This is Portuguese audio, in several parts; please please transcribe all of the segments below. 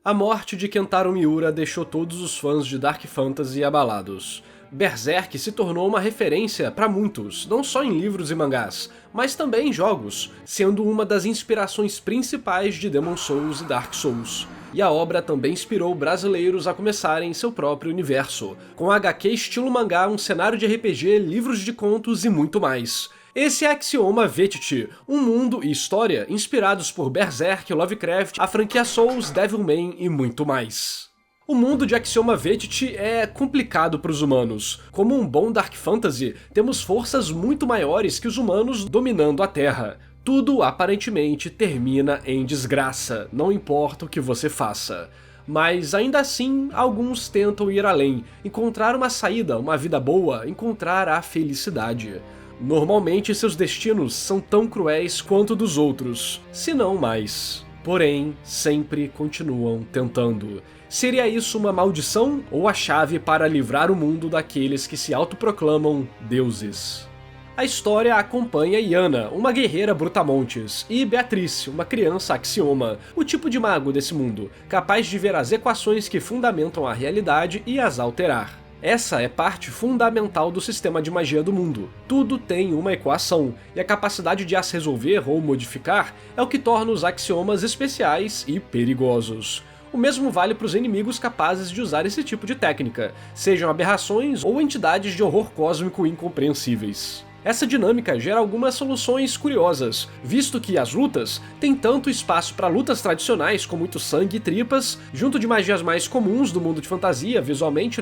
A morte de Kentaro Miura deixou todos os fãs de Dark Fantasy abalados. Berserk se tornou uma referência para muitos, não só em livros e mangás, mas também em jogos, sendo uma das inspirações principais de Demon Souls e Dark Souls. E a obra também inspirou brasileiros a começarem seu próprio universo, com HQ estilo mangá, um cenário de RPG, livros de contos e muito mais. Esse é Axioma Verity, um mundo e história inspirados por Berserk, Lovecraft, a franquia Souls, Devilman e muito mais. O mundo de Axioma Verity é complicado para os humanos. Como um bom Dark Fantasy, temos forças muito maiores que os humanos dominando a Terra. Tudo, aparentemente, termina em desgraça, não importa o que você faça. Mas, ainda assim, alguns tentam ir além, encontrar uma saída, uma vida boa, encontrar a felicidade. Normalmente seus destinos são tão cruéis quanto dos outros, se não mais. Porém, sempre continuam tentando. Seria isso uma maldição ou a chave para livrar o mundo daqueles que se autoproclamam deuses? A história acompanha Yana, uma guerreira brutamontes, e Beatrice, uma criança axioma, o tipo de mago desse mundo, capaz de ver as equações que fundamentam a realidade e as alterar. Essa é parte fundamental do sistema de magia do mundo. Tudo tem uma equação, e a capacidade de as resolver ou modificar é o que torna os axiomas especiais e perigosos. O mesmo vale para os inimigos capazes de usar esse tipo de técnica, sejam aberrações ou entidades de horror cósmico incompreensíveis. Essa dinâmica gera algumas soluções curiosas, visto que as lutas têm tanto espaço para lutas tradicionais com muito sangue e tripas, junto de magias mais comuns do mundo de fantasia, visualmente,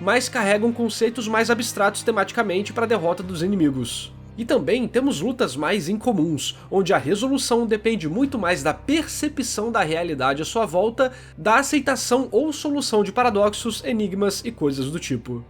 mas carregam conceitos mais abstratos tematicamente para a derrota dos inimigos. E também temos lutas mais incomuns, onde a resolução depende muito mais da percepção da realidade à sua volta, da aceitação ou solução de paradoxos, enigmas e coisas do tipo.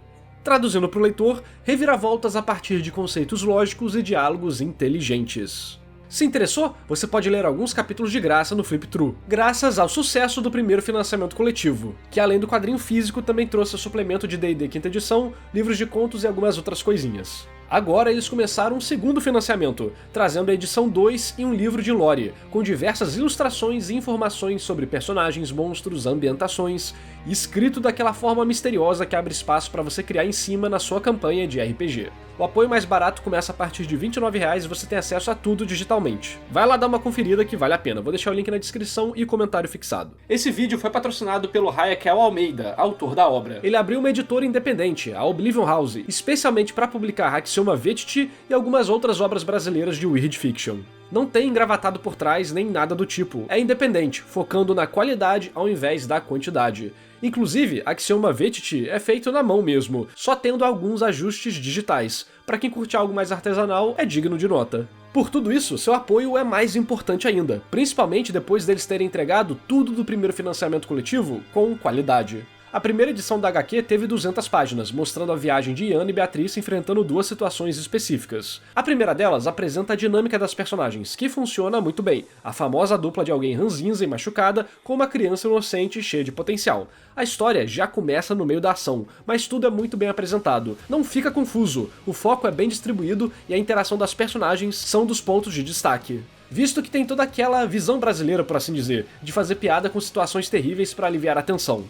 Traduzindo para o leitor, reviravoltas a partir de conceitos lógicos e diálogos inteligentes. Se interessou? Você pode ler alguns capítulos de graça no Flip-Thru, graças ao sucesso do primeiro financiamento coletivo, que além do quadrinho físico também trouxe o suplemento de D&D 5ª edição, livros de contos e algumas outras coisinhas. Agora eles começaram um segundo financiamento, trazendo a edição 2 e um livro de lore, com diversas ilustrações e informações sobre personagens, monstros, ambientações, escrito daquela forma misteriosa que abre espaço para você criar em cima na sua campanha de RPG. O apoio mais barato começa a partir de R$ 29,00 e você tem acesso a tudo digitalmente. Vai lá dar uma conferida que vale a pena, vou deixar o link na descrição e comentário fixado. Esse vídeo foi patrocinado pelo Raquel Almeida, autor da obra. Ele abriu uma editora independente, a Oblivion House, especialmente para publicar Axioma Verity e algumas outras obras brasileiras de Weird Fiction. Não tem engravatado por trás nem nada do tipo, é independente, focando na qualidade ao invés da quantidade. Inclusive, Axioma Verity é feito na mão mesmo, só tendo alguns ajustes digitais. Para quem curte algo mais artesanal, é digno de nota. Por tudo isso, seu apoio é mais importante ainda, principalmente depois deles terem entregado tudo do primeiro financiamento coletivo com qualidade. A primeira edição da HQ teve 200 páginas, mostrando a viagem de Yana e Beatrice enfrentando duas situações específicas. A primeira delas apresenta a dinâmica das personagens, que funciona muito bem, a famosa dupla de alguém ranzinza e machucada com uma criança inocente cheia de potencial. A história já começa no meio da ação, mas tudo é muito bem apresentado, não fica confuso, o foco é bem distribuído e a interação das personagens são dos pontos de destaque. Visto que tem toda aquela visão brasileira, por assim dizer, de fazer piada com situações terríveis para aliviar a tensão.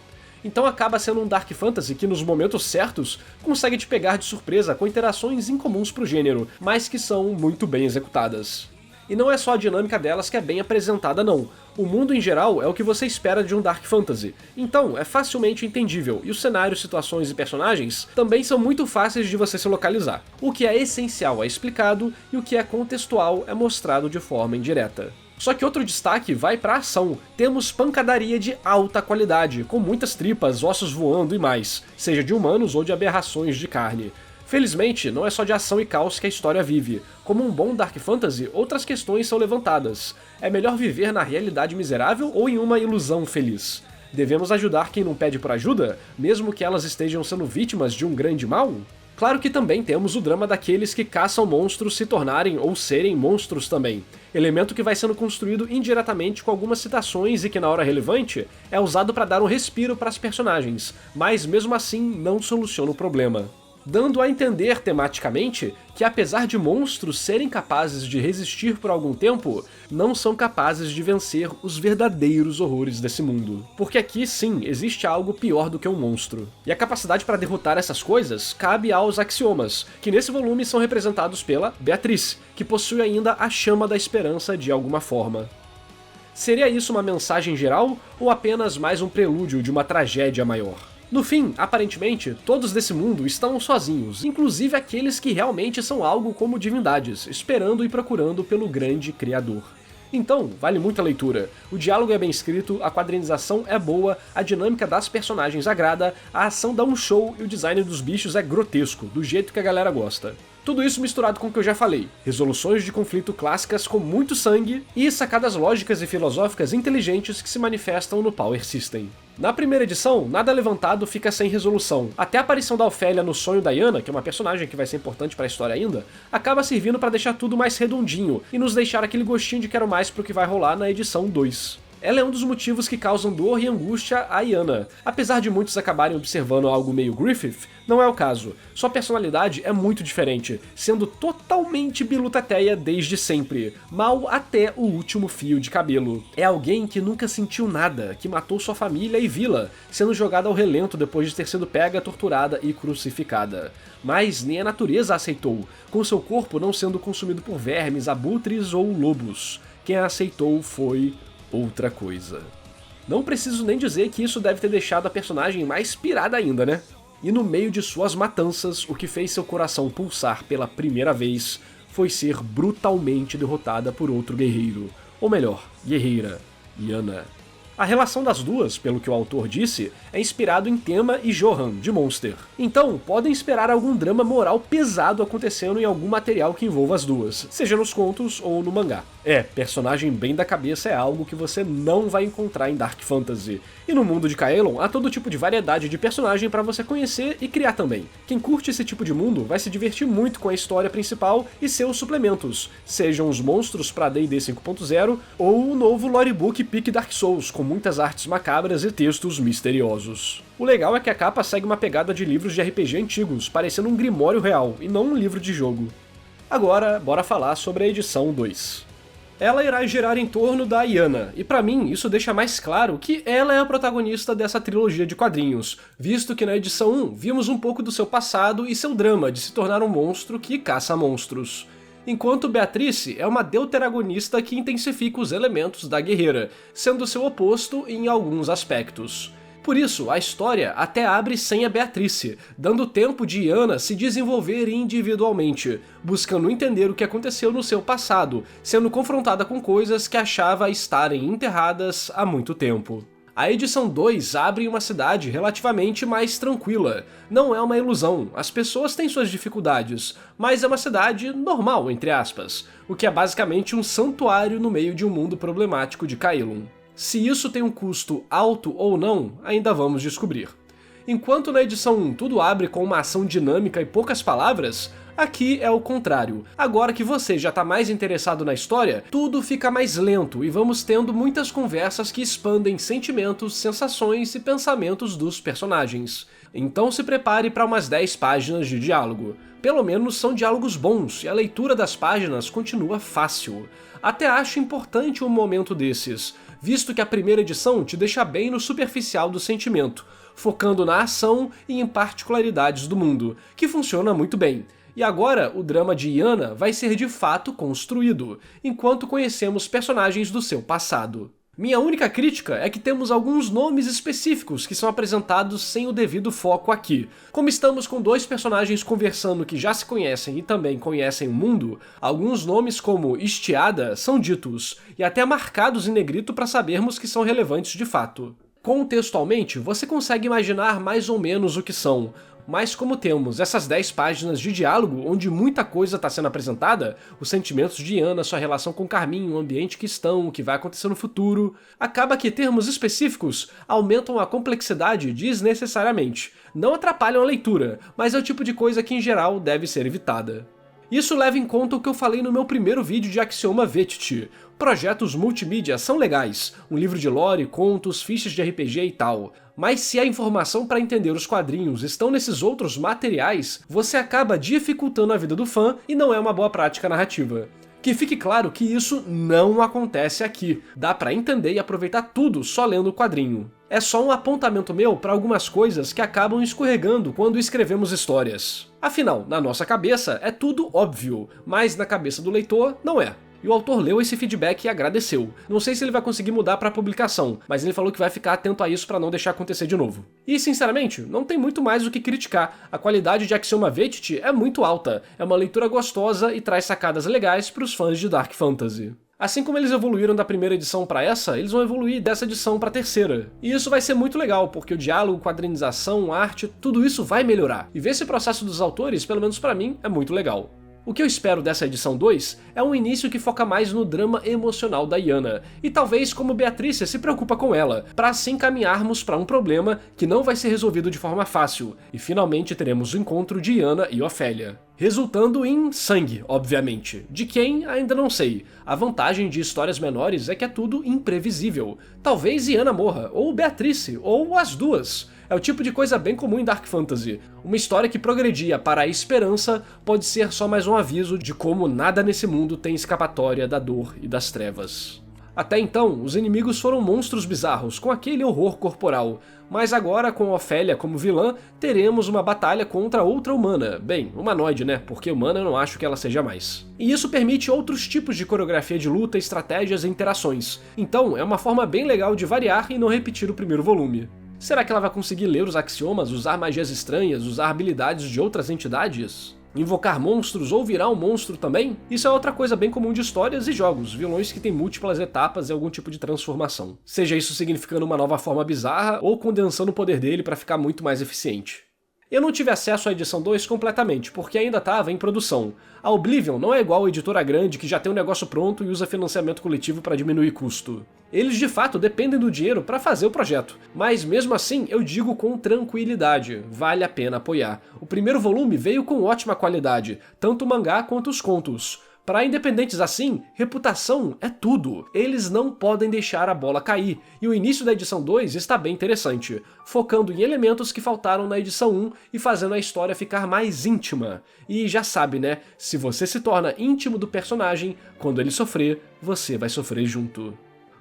Então acaba sendo um Dark Fantasy que nos momentos certos consegue te pegar de surpresa com interações incomuns pro gênero, mas que são muito bem executadas. E não é só a dinâmica delas que é bem apresentada não, o mundo em geral é o que você espera de um Dark Fantasy, então é facilmente entendível e os cenários, situações e personagens também são muito fáceis de você se localizar. O que é essencial é explicado e o que é contextual é mostrado de forma indireta. Só que outro destaque vai para a ação. Temos pancadaria de alta qualidade, com muitas tripas, ossos voando e mais, seja de humanos ou de aberrações de carne. Felizmente, não é só de ação e caos que a história vive. Como um bom Dark Fantasy, outras questões são levantadas. É melhor viver na realidade miserável ou em uma ilusão feliz? Devemos ajudar quem não pede por ajuda, mesmo que elas estejam sendo vítimas de um grande mal? Claro que também temos o drama daqueles que caçam monstros se tornarem ou serem monstros também, elemento que vai sendo construído indiretamente com algumas citações e que na hora relevante é usado para dar um respiro para as personagens, mas mesmo assim não soluciona o problema. dando a entender tematicamente que apesar de monstros serem capazes de resistir por algum tempo, não são capazes de vencer os verdadeiros horrores desse mundo. Porque aqui sim, existe algo pior do que um monstro. E a capacidade para derrotar essas coisas cabe aos axiomas, que nesse volume são representados pela Beatriz, que possui ainda a chama da esperança de alguma forma. Seria isso uma mensagem geral, ou apenas mais um prelúdio de uma tragédia maior? No fim, aparentemente, todos desse mundo estão sozinhos, inclusive aqueles que realmente são algo como divindades, esperando e procurando pelo grande Criador. Então, vale muito a leitura. O diálogo é bem escrito, a quadrinização é boa, a dinâmica das personagens agrada, a ação dá um show e o design dos bichos é grotesco, do jeito que a galera gosta. Tudo isso misturado com o que eu já falei, resoluções de conflito clássicas com muito sangue e sacadas lógicas e filosóficas inteligentes que se manifestam no Power System. Na primeira edição, nada levantado fica sem resolução. Até a aparição da Ofélia no sonho da Iana, que é uma personagem que vai ser importante para a história ainda, acaba servindo para deixar tudo mais redondinho e nos deixar aquele gostinho de quero mais pro que vai rolar na edição 2. Ela é um dos motivos que causam dor e angústia a Iana. Apesar de muitos acabarem observando algo meio Griffith, não é o caso. Sua personalidade é muito diferente, sendo totalmente biluteteia desde sempre, mal até o último fio de cabelo. É alguém que nunca sentiu nada, que matou sua família e vila, sendo jogada ao relento depois de ter sido pega, torturada e crucificada. Mas nem a natureza a aceitou, com seu corpo não sendo consumido por vermes, abutres ou lobos. Quem a aceitou foi outra coisa. Não preciso nem dizer que isso deve ter deixado a personagem mais pirada ainda, né? E no meio de suas matanças, o que fez seu coração pulsar pela primeira vez foi ser brutalmente derrotada por outro guerreiro. Ou melhor, guerreira, Iana. A relação das duas, pelo que o autor disse, é inspirado em Tema e Johan, de Monster. Então, podem esperar algum drama moral pesado acontecendo em algum material que envolva as duas, seja nos contos ou no mangá. Personagem bem da cabeça é algo que você não vai encontrar em Dark Fantasy. E no mundo de Caelon, há todo tipo de variedade de personagem para você conhecer e criar também. Quem curte esse tipo de mundo vai se divertir muito com a história principal e seus suplementos, sejam os monstros para D&D 5.0 ou o novo Lorebook Pique Dark Souls, com muitas artes macabras e textos misteriosos. O legal é que a capa segue uma pegada de livros de RPG antigos, parecendo um grimório real, e não um livro de jogo. Agora, bora falar sobre a edição 2. Ela irá girar em torno da Iana, e pra mim isso deixa mais claro que ela é a protagonista dessa trilogia de quadrinhos, visto que na edição 1 vimos um pouco do seu passado e seu drama de se tornar um monstro que caça monstros. Enquanto Beatrice é uma deuteragonista que intensifica os elementos da guerreira, sendo seu oposto em alguns aspectos. Por isso, a história até abre sem a Beatrice, dando tempo de Iana se desenvolver individualmente, buscando entender o que aconteceu no seu passado, sendo confrontada com coisas que achava estarem enterradas há muito tempo. A edição 2 abre em uma cidade relativamente mais tranquila. Não é uma ilusão, as pessoas têm suas dificuldades, mas é uma cidade normal, entre aspas, o que é basicamente um santuário no meio de um mundo problemático de Caelon. Se isso tem um custo alto ou não, ainda vamos descobrir. Enquanto na edição 1 tudo abre com uma ação dinâmica e poucas palavras, aqui é o contrário. Agora que você já está mais interessado na história, tudo fica mais lento e vamos tendo muitas conversas que expandem sentimentos, sensações e pensamentos dos personagens. Então se prepare para umas 10 páginas de diálogo. Pelo menos são diálogos bons e a leitura das páginas continua fácil. Até acho importante um momento desses, visto que a primeira edição te deixa bem no superficial do sentimento, focando na ação e em particularidades do mundo, que funciona muito bem. E agora o drama de Iana vai ser de fato construído, enquanto conhecemos personagens do seu passado. Minha única crítica é que temos alguns nomes específicos que são apresentados sem o devido foco aqui. Como estamos com dois personagens conversando que já se conhecem e também conhecem o mundo, alguns nomes como Estiada são ditos, e até marcados em negrito para sabermos que são relevantes de fato. Contextualmente, você consegue imaginar mais ou menos o que são, mas como temos essas 10 páginas de diálogo onde muita coisa está sendo apresentada, os sentimentos de Iana, sua relação com Carmine, o ambiente que estão, o que vai acontecer no futuro, acaba que termos específicos aumentam a complexidade desnecessariamente. Não atrapalham a leitura, mas é o tipo de coisa que em geral deve ser evitada. Isso leva em conta o que eu falei no meu primeiro vídeo de Axioma Verity. Projetos multimídia são legais, um livro de lore, contos, fichas de RPG e tal. Mas se a informação para entender os quadrinhos estão nesses outros materiais, você acaba dificultando a vida do fã e não é uma boa prática narrativa. Que fique claro que isso não acontece aqui. Dá pra entender e aproveitar tudo só lendo o quadrinho. É só um apontamento meu para algumas coisas que acabam escorregando quando escrevemos histórias. Afinal, na nossa cabeça é tudo óbvio, mas na cabeça do leitor não é. E o autor leu esse feedback e agradeceu. Não sei se ele vai conseguir mudar para a publicação, mas ele falou que vai ficar atento a isso para não deixar acontecer de novo. E sinceramente, não tem muito mais o que criticar. A qualidade de Axioma Verity é muito alta, é uma leitura gostosa e traz sacadas legais para os fãs de Dark Fantasy. Assim como eles evoluíram da primeira edição para essa, eles vão evoluir dessa edição para a terceira. E isso vai ser muito legal, porque o diálogo, quadrinização, arte, tudo isso vai melhorar. E ver esse processo dos autores, pelo menos para mim, é muito legal. O que eu espero dessa edição 2 é um início que foca mais no drama emocional da Iana, e talvez como Beatrice se preocupa com ela, para assim caminharmos para um problema que não vai ser resolvido de forma fácil, e finalmente teremos o encontro de Iana e Ofélia. Resultando em sangue, obviamente. De quem, ainda não sei. A vantagem de histórias menores é que é tudo imprevisível. Talvez Iana morra, ou Beatrice, ou as duas. É o tipo de coisa bem comum em Dark Fantasy. Uma história que progredia para a esperança pode ser só mais um aviso de como nada nesse mundo tem escapatória da dor e das trevas. Até então, os inimigos foram monstros bizarros, com aquele horror corporal, mas agora, com Ofélia como vilã, teremos uma batalha contra outra humana. Bem, humanoide, né? Porque humana eu não acho que ela seja mais. E isso permite outros tipos de coreografia de luta, estratégias e interações. Então, é uma forma bem legal de variar e não repetir o primeiro volume. Será que ela vai conseguir ler os axiomas, usar magias estranhas, usar habilidades de outras entidades? Invocar monstros ou virar um monstro também? Isso é outra coisa bem comum de histórias e jogos, vilões que têm múltiplas etapas e algum tipo de transformação. Seja isso significando uma nova forma bizarra ou condensando o poder dele para ficar muito mais eficiente. Eu não tive acesso à edição 2 completamente, porque ainda estava em produção. A Oblivion não é igual a editora grande que já tem um negócio pronto e usa financiamento coletivo para diminuir custo. Eles de fato dependem do dinheiro para fazer o projeto, mas mesmo assim eu digo com tranquilidade, vale a pena apoiar. O primeiro volume veio com ótima qualidade, tanto o mangá quanto os contos. Para independentes assim, reputação é tudo. Eles não podem deixar a bola cair, e o início da edição 2 está bem interessante, focando em elementos que faltaram na edição 1 e fazendo a história ficar mais íntima. E já sabe, né? Se você se torna íntimo do personagem, quando ele sofrer, você vai sofrer junto.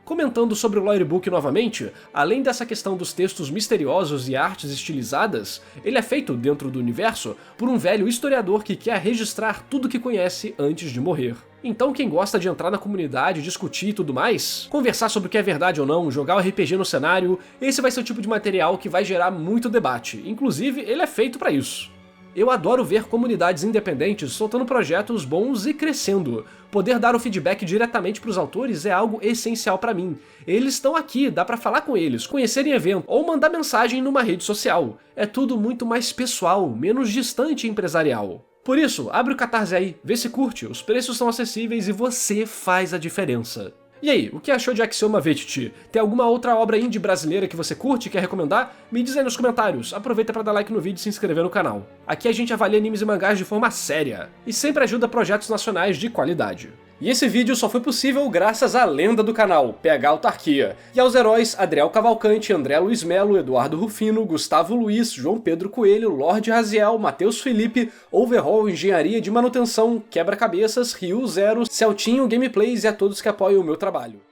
Comentando sobre o Lorebook novamente, além dessa questão dos textos misteriosos e artes estilizadas, ele é feito dentro do universo por um velho historiador que quer registrar tudo que conhece antes de morrer. Então quem gosta de entrar na comunidade, discutir e tudo mais, conversar sobre o que é verdade ou não, jogar o RPG no cenário, esse vai ser o tipo de material que vai gerar muito debate, inclusive ele é feito para isso. Eu adoro ver comunidades independentes soltando projetos bons e crescendo. Poder dar o feedback diretamente para os autores é algo essencial para mim. Eles estão aqui, dá para falar com eles, conhecer em evento ou mandar mensagem numa rede social. É tudo muito mais pessoal, menos distante e empresarial. Por isso, abre o Catarse aí, vê se curte, os preços são acessíveis e você faz a diferença. E aí, o que achou de Axioma Verity? Tem alguma outra obra indie brasileira que você curte e quer recomendar? Me diz aí nos comentários, aproveita para dar like no vídeo e se inscrever no canal. Aqui a gente avalia animes e mangás de forma séria, e sempre ajuda projetos nacionais de qualidade. E esse vídeo só foi possível graças à lenda do canal, PH Autarquia, e aos heróis Adriel Cavalcante, André Luiz Melo, Eduardo Rufino, Gustavo Luiz, João Pedro Coelho, Lorde Raziel, Matheus Felipe, Overhaul Engenharia de Manutenção, Quebra-Cabeças, Ryu Zero, Celtinho Gameplays e a todos que apoiam o meu trabalho.